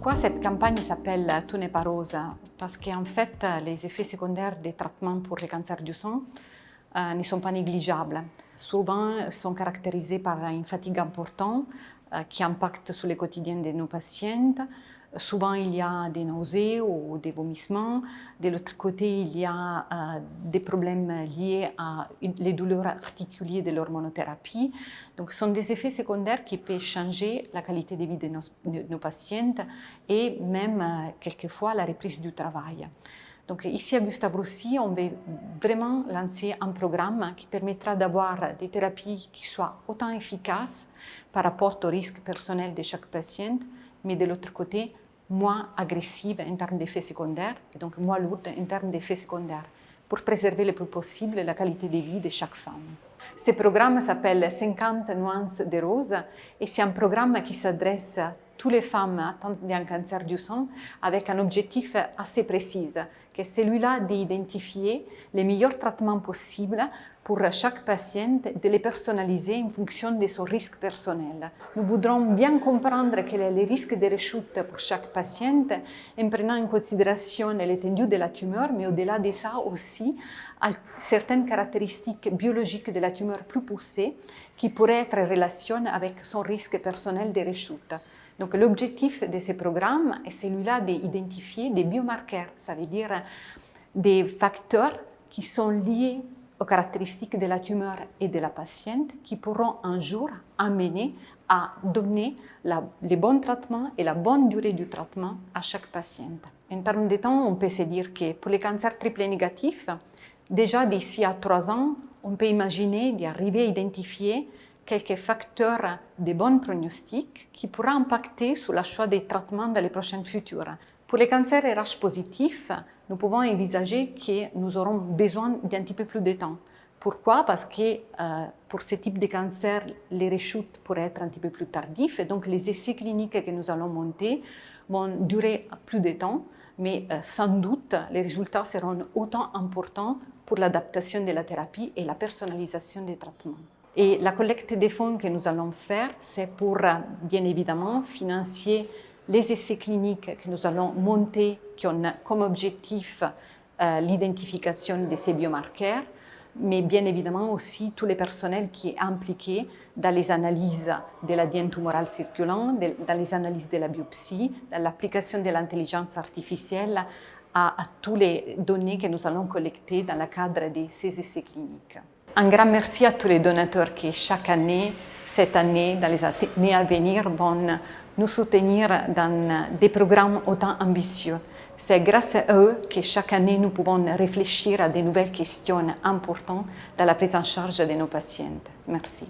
Pourquoi cette campagne s'appelle « Tout n'est pas rose » Parce qu'en fait, les effets secondaires des traitements pour le cancer du sang ne sont pas négligeables. Souvent, ils sont caractérisés par une fatigue importante qui impacte sur le quotidien de nos patientes. Souvent, il y a des nausées ou des vomissements. De l'autre côté, il y a des problèmes liés à les douleurs articulées de l'hormonothérapie. Donc, ce sont des effets secondaires qui peuvent changer la qualité de vie de nos patientes et même, quelquefois, la reprise du travail. Donc, ici à Gustave Roussy, on veut vraiment lancer un programme qui permettra d'avoir des thérapies qui soient autant efficaces par rapport au risque personnel de chaque patiente, mais de l'autre côté, moins agressive en termes d'effets secondaires et donc moins lourde en termes d'effets secondaires pour préserver le plus possible la qualité de vie de chaque femme. Ce programme s'appelle 50 nuances de rose et c'est un programme qui s'adresse à toutes les femmes atteintes d'un cancer du sang avec un objectif assez précis, qui est celui-là d'identifier les meilleurs traitements possibles pour chaque patiente, de les personnaliser en fonction de son risque personnel. Nous voudrons bien comprendre quel est le risque de rechute pour chaque patiente en prenant en considération l'étendue de la tumeur, mais au-delà de ça aussi, certaines caractéristiques biologiques de la tumeur plus poussées qui pourraient être en relation avec son risque personnel de rechute. Donc l'objectif de ce programme est celui-là d'identifier des biomarqueurs, ça veut dire des facteurs qui sont liés aux caractéristiques de la tumeur et de la patiente qui pourront un jour amener à donner les bons traitements et la bonne durée du traitement à chaque patiente. En termes de temps, on peut se dire que pour les cancers triplés négatifs, déjà d'ici à 3 ans, on peut imaginer d'arriver à identifier quelques facteurs de bon pronostic qui pourront impacter sur le choix des traitements dans les prochains futurs. Pour les cancers RH positifs, nous pouvons envisager que nous aurons besoin d'un petit peu plus de temps. Pourquoi? Parce que pour ce type de cancer, les rechutes pourraient être un petit peu plus tardives et donc les essais cliniques que nous allons monter vont durer plus de temps, mais sans doute les résultats seront autant importants pour l'adaptation de la thérapie et la personnalisation des traitements. Et la collecte des fonds que nous allons faire, c'est pour, bien évidemment, financer les essais cliniques que nous allons monter, qui ont comme objectif l'identification de ces biomarqueurs, mais bien évidemment aussi tout le personnel qui est impliqué dans les analyses de l'ADN tumoral circulant, dans les analyses de la biopsie, dans l'application de l'intelligence artificielle à toutes les données que nous allons collecter dans le cadre de ces essais cliniques. Un grand merci à tous les donateurs qui, chaque année, cette année, dans les années à venir, vont nous soutenir dans des programmes autant ambitieux. C'est grâce à eux que chaque année, nous pouvons réfléchir à de nouvelles questions importantes dans la prise en charge de nos patientes. Merci.